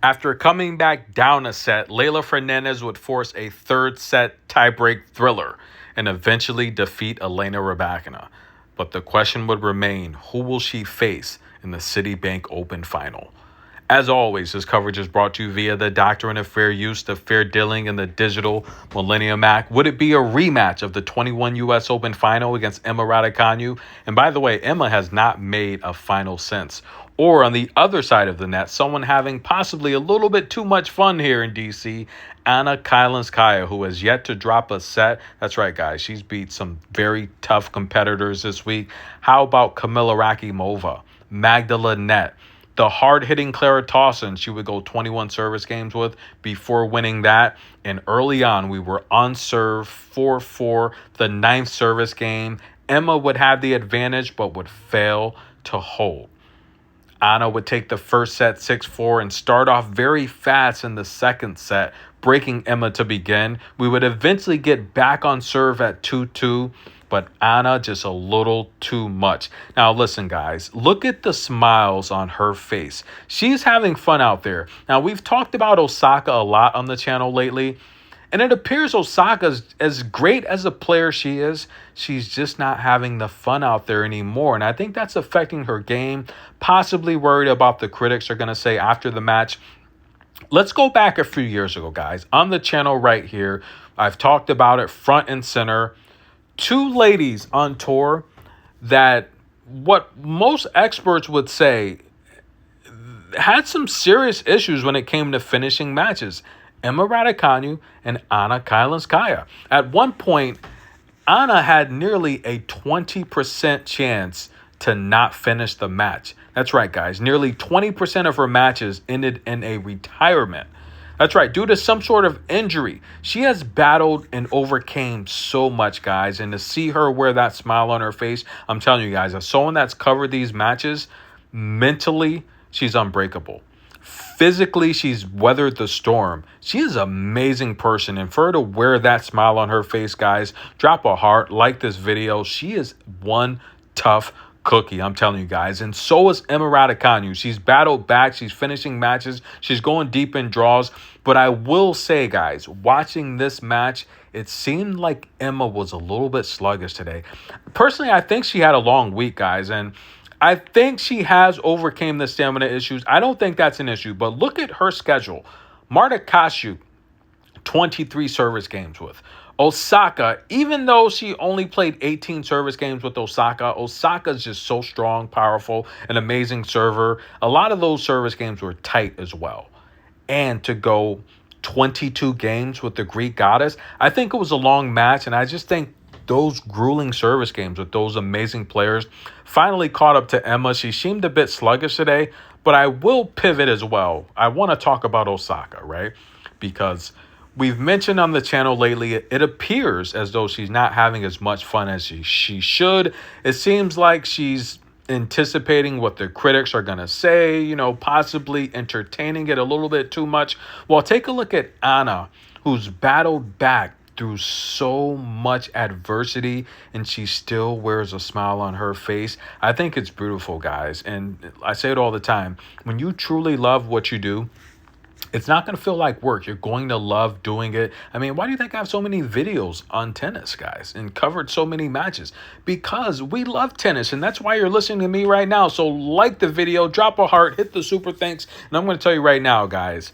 After coming back down a set, Leylah Fernandez would force a third set tiebreak thriller and eventually defeat Emma Raducanu. But the question would remain, who will she face in the Citibank Open final? As always, this coverage is brought to you via the Doctrine of Fair Use, the Fair Dealing, and the Digital Millennium Act. Would it be a rematch of the 21 U.S. Open final against Emma Raducanu? And by the way, Emma has not made a final since. Or on the other side of the net, someone having possibly a little bit too much fun here in D.C., Anna Kalinskaya, who has yet to drop a set. That's right, guys. She's beat some very tough competitors this week. How about Kamila Rakimova, Magda Net, the hard-hitting Clara Tauson she would go 21 service games with before winning that. And early on, we were on serve 4-4, the ninth service game. Emma would have the advantage but would fail to hold. Anna would take the first set 6-4 and start off very fast in the second set, breaking Emma to begin. We would eventually get back on serve at 2-2, but Anna just a little too much. Now listen, guys, look at the smiles on her face. She's having fun out there. Now we've talked about Osaka a lot on the channel lately, and it appears Osaka's as great as a player she is, she's just not having the fun out there anymore. And I think that's affecting her game, possibly worried about the critics are going to say after the match. Let's go back a few years ago, guys. On the channel right here, I've talked about it front and center. Two ladies on tour that what most experts would say had some serious issues when it came to finishing matches. Emma Raducanu and Anna Kalinskaya. At one point, Anna had nearly a 20% chance to not finish the match. That's right, guys. Nearly 20% of her matches ended in a retirement. That's right, due to some sort of injury. She has battled and overcame so much, guys. And to see her wear that smile on her face, I'm telling you guys, as someone that's covered these matches, mentally, she's unbreakable. Physically, she's weathered the storm. She is an amazing person. And for her to wear that smile on her face, guys, drop a heart, like this video. She is one tough cookie, I'm telling you guys. And so is Emma Raducanu. She's battled back. She's finishing matches. She's going deep in draws. But I will say, guys, watching this match, it seemed like Emma was a little bit sluggish today. Personally, I think she had a long week, guys. And I think she has overcame the stamina issues. I don't think that's an issue. But look at her schedule. Marta Kashuk, 23 service games with. Osaka, even though she only played 18 service games with Osaka's just so strong, powerful, an amazing server. A lot of those service games were tight as well. And to go 22 games with the Greek goddess, I think it was a long match. And I just think those grueling service games with those amazing players finally caught up to Emma. She seemed a bit sluggish today, but I will pivot as well. I want to talk about Osaka, right? Because we've mentioned on the channel lately, it appears as though she's not having as much fun as she should. It seems like she's anticipating what the critics are going to say, possibly entertaining it a little bit too much. Well, take a look at Anna, who's battled back through so much adversity, and she still wears a smile on her face. I think it's beautiful, guys. And I say it all the time. When you truly love what you do, it's not going to feel like work. You're going to love doing it. I mean, why do you think I have so many videos on tennis, guys, and covered so many matches? Because we love tennis, and that's why you're listening to me right now. So like the video, drop a heart, hit the super thanks. And I'm going to tell you right now, guys,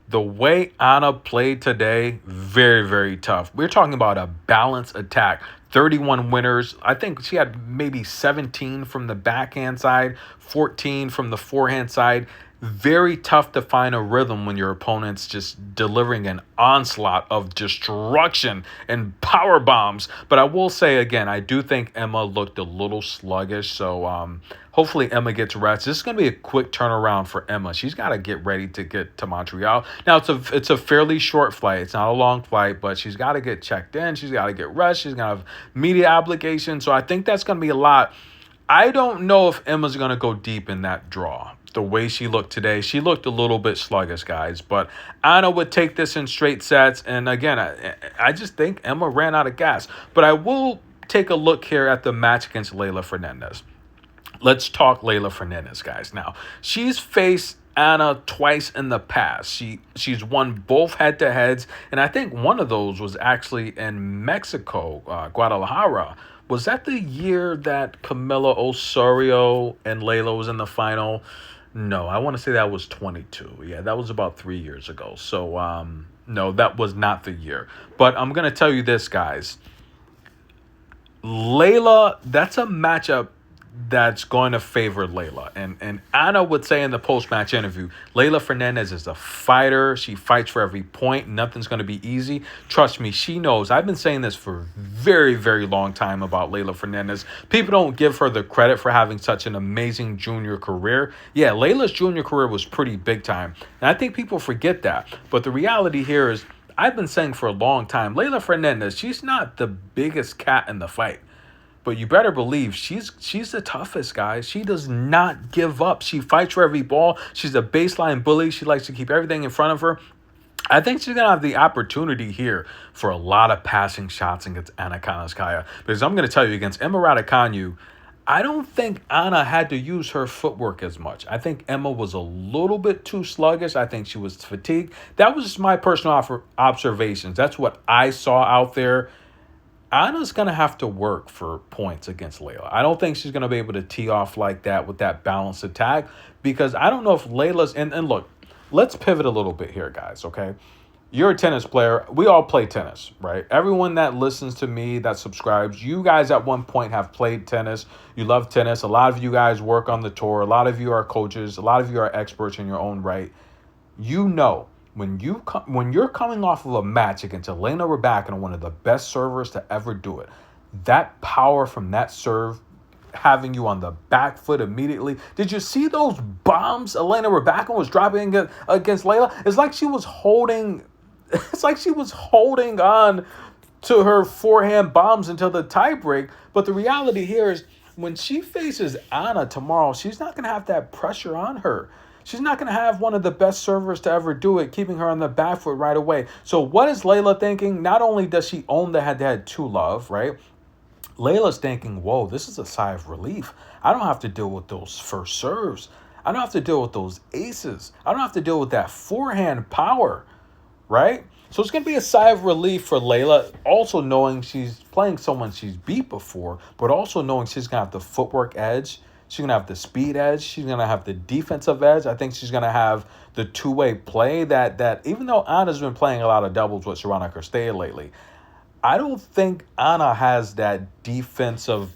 the way Anna played today, very, very tough. We're talking about a balanced attack. 31 winners. I think she had maybe 17 from the backhand side, 14 from the forehand side. Very tough to find a rhythm when your opponent's just delivering an onslaught of destruction and power bombs. But I will say again, I do think Emma looked a little sluggish. So hopefully Emma gets rest. This is going to be a quick turnaround for Emma. She's got to get ready to get to Montreal. Now, it's a fairly short flight. It's not a long flight, but she's got to get checked in. She's got to get rest. She's going to have media obligations. So I think that's going to be a lot. I don't know if Emma's going to go deep in that draw. The way she looked today, she looked a little bit sluggish, guys. But Anna would take this in straight sets. And again, I just think Emma ran out of gas. But I will take a look here at the match against Leylah Fernandez. Let's talk Leylah Fernandez, guys. Now, she's faced Anna twice in the past. She's won both head-to-heads, and I think one of those was actually in Mexico, Guadalajara. Was that the year that Camila Osorio and Leylah was in the final? No, I want to say that was 22. Yeah, that was about 3 years ago. So, no, that was not the year. But I'm going to tell you this, guys. Leylah, that's a matchup that's going to favor Leylah. And Anna would say in the post-match interview, Leylah Fernandez is a fighter. She fights for every point. Nothing's going to be easy. Trust me, she knows. I've been saying this for a very, very long time about Leylah Fernandez. People don't give her the credit for having such an amazing junior career. Yeah, Leylah's junior career was pretty big time. And I think people forget that. But the reality here is, I've been saying for a long time, Leylah Fernandez, she's not the biggest cat in the fight. But you better believe she's the toughest, guys. She does not give up. She fights for every ball. She's a baseline bully. She likes to keep everything in front of her. I think she's going to have the opportunity here for a lot of passing shots against Anna Kalinskaya. Because I'm going to tell you, against Emma Raducanu, I don't think Anna had to use her footwork as much. I think Emma was a little bit too sluggish. I think she was fatigued. That was just my personal observations. That's what I saw out there. Anna's going to have to work for points against Leylah. I don't think she's going to be able to tee off like that with that balanced attack, because I don't know if Leylah's... And look, let's pivot a little bit here, guys, okay? You're a tennis player. We all play tennis, right? Everyone that listens to me, that subscribes, you guys at one point have played tennis. You love tennis. A lot of you guys work on the tour. A lot of you are coaches. A lot of you are experts in your own right. You know, when you're coming off of a match against Leylah Fernandez, one of the best servers to ever do it, that power from that serve having you on the back foot immediately. Did you see those bombs Leylah Fernandez was dropping against Leylah? It's like she was holding on to her forehand bombs until the tiebreak. But the reality here is, when she faces Anna tomorrow, she's not going to have that pressure on her. She's not going to have one of the best servers to ever do it, keeping her on the back foot right away. So what is Leylah thinking? Not only does she own the head-to-head 2-love, right? Leylah's thinking, whoa, this is a sigh of relief. I don't have to deal with those first serves. I don't have to deal with those aces. I don't have to deal with that forehand power, right? So it's going to be a sigh of relief for Leylah, also knowing she's playing someone she's beat before, but also knowing she's going to have the footwork edge. She's going to have the speed edge. She's going to have the defensive edge. I think she's going to have the two-way play that even though Anna's been playing a lot of doubles with Sorana Cirstea lately, I don't think Anna has that defensive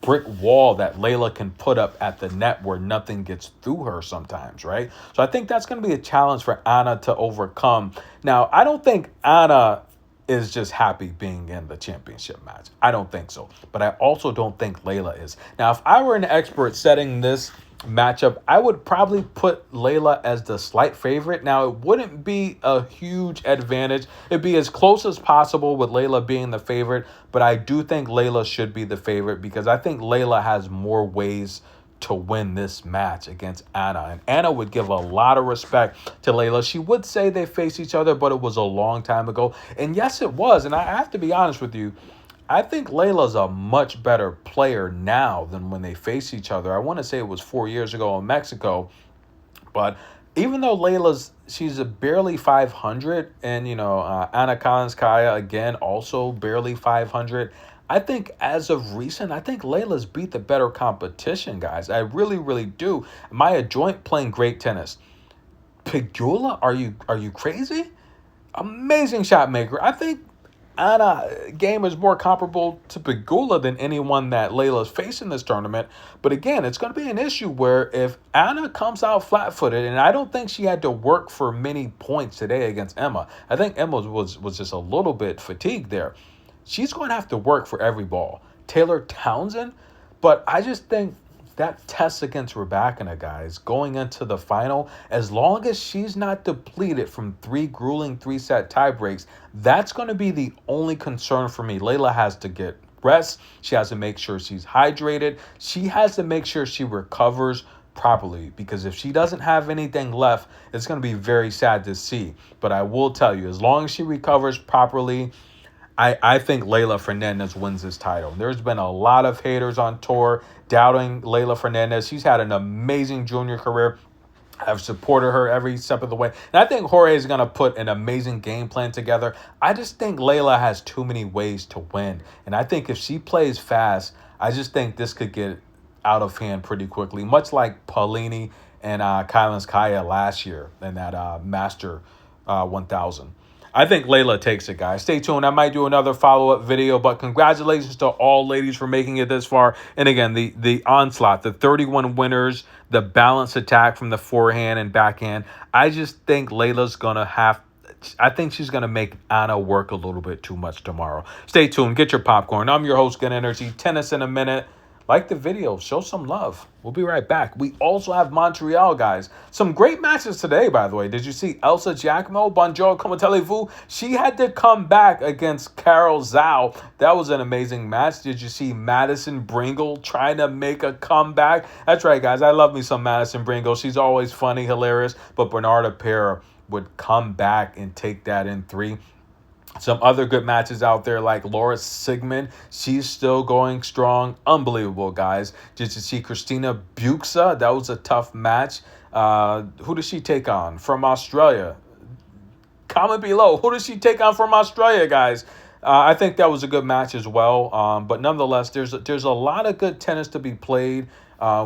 brick wall that Leylah can put up at the net where nothing gets through her sometimes, right? So I think that's going to be a challenge for Anna to overcome. Now, I don't think Anna is just happy being in the championship match. I don't think so. But I also don't think Leylah is. Now, if I were an expert setting this matchup, I would probably put Leylah as the slight favorite. Now, it wouldn't be a huge advantage. It'd be as close as possible with Leylah being the favorite. But I do think Leylah should be the favorite, because I think Leylah has more ways to win this match against Anna. And Anna would give a lot of respect to Leylah. She would say they faced each other, but it was a long time ago. And yes, it was. And I have to be honest with you, I think Leylah's a much better player now than when they faced each other. I want to say it was 4 years ago in Mexico. But even though she's a barely 500, and, Anna Kalinskaya, again, also barely 500, I think as of recent, I think Leylah's beat the better competition, guys. I really, really do. Maya Joint playing great tennis. Pegula, are you crazy? Amazing shot maker. I think Anna game is more comparable to Pegula than anyone that Leylah's facing this tournament. But again, it's going to be an issue where if Anna comes out flat-footed, and I don't think she had to work for many points today against Emma. I think Emma was just a little bit fatigued there. She's going to have to work for every ball. Taylor Townsend, but I just think that test against Raducanu, guys, going into the final, as long as she's not depleted from 3 grueling 3-set tie breaks, that's going to be the only concern for me. Leylah has to get rest. She has to make sure she's hydrated. She has to make sure she recovers properly, because if she doesn't have anything left, it's going to be very sad to see. But I will tell you, as long as she recovers properly, I think Leylah Fernandez wins this title. There's been a lot of haters on tour doubting Leylah Fernandez. She's had an amazing junior career. I've supported her every step of the way. And I think Jorge is going to put an amazing game plan together. I just think Leylah has too many ways to win. And I think if she plays fast, I just think this could get out of hand pretty quickly, much like Paulini and Kalinskaya last year in that Master 1000. I think Leylah takes it, guys. Stay tuned. I might do another follow-up video, but congratulations to all ladies for making it this far. And again, the onslaught, the 31 winners, the balanced attack from the forehand and backhand. I just think Leylah's going to I think she's going to make Anna work a little bit too much tomorrow. Stay tuned. Get your popcorn. I'm your host, Good Energy. Tennis in a minute. Like the video. Show some love. We'll be right back. We also have Montreal, guys. Some great matches today, by the way. Did you see Elsa Giacomo? Bonjour, comment allez-vous? She had to come back against Carol Zhao. That was an amazing match. Did you see Madison Bringle trying to make a comeback? That's right, guys. I love me some Madison Bringle. She's always funny, hilarious. But Bernarda Pera would come back and take that in 3. Some other good matches out there like Laura Sigmund. She's still going strong. Unbelievable, guys. Did you see Christina Buxa? That was a tough match. Who does she take on from Australia? Comment below. Who does she take on from Australia, guys? I think that was a good match as well. But nonetheless, there's a lot of good tennis to be played.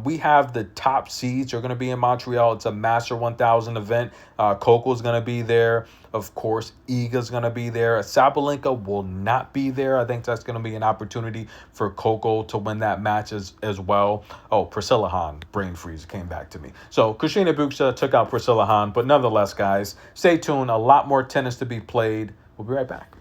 We have the top seeds are going to be in Montreal. It's a Master 1000 event. Coco's going to be there. Of course, Iga's going to be there. Sabalenka will not be there. I think that's going to be an opportunity for Coco to win that match as well. Oh, Priscilla Hahn, brain freeze, came back to me. So Christina Buxa took out Priscilla Hahn. But nonetheless, guys, stay tuned. A lot more tennis to be played. We'll be right back.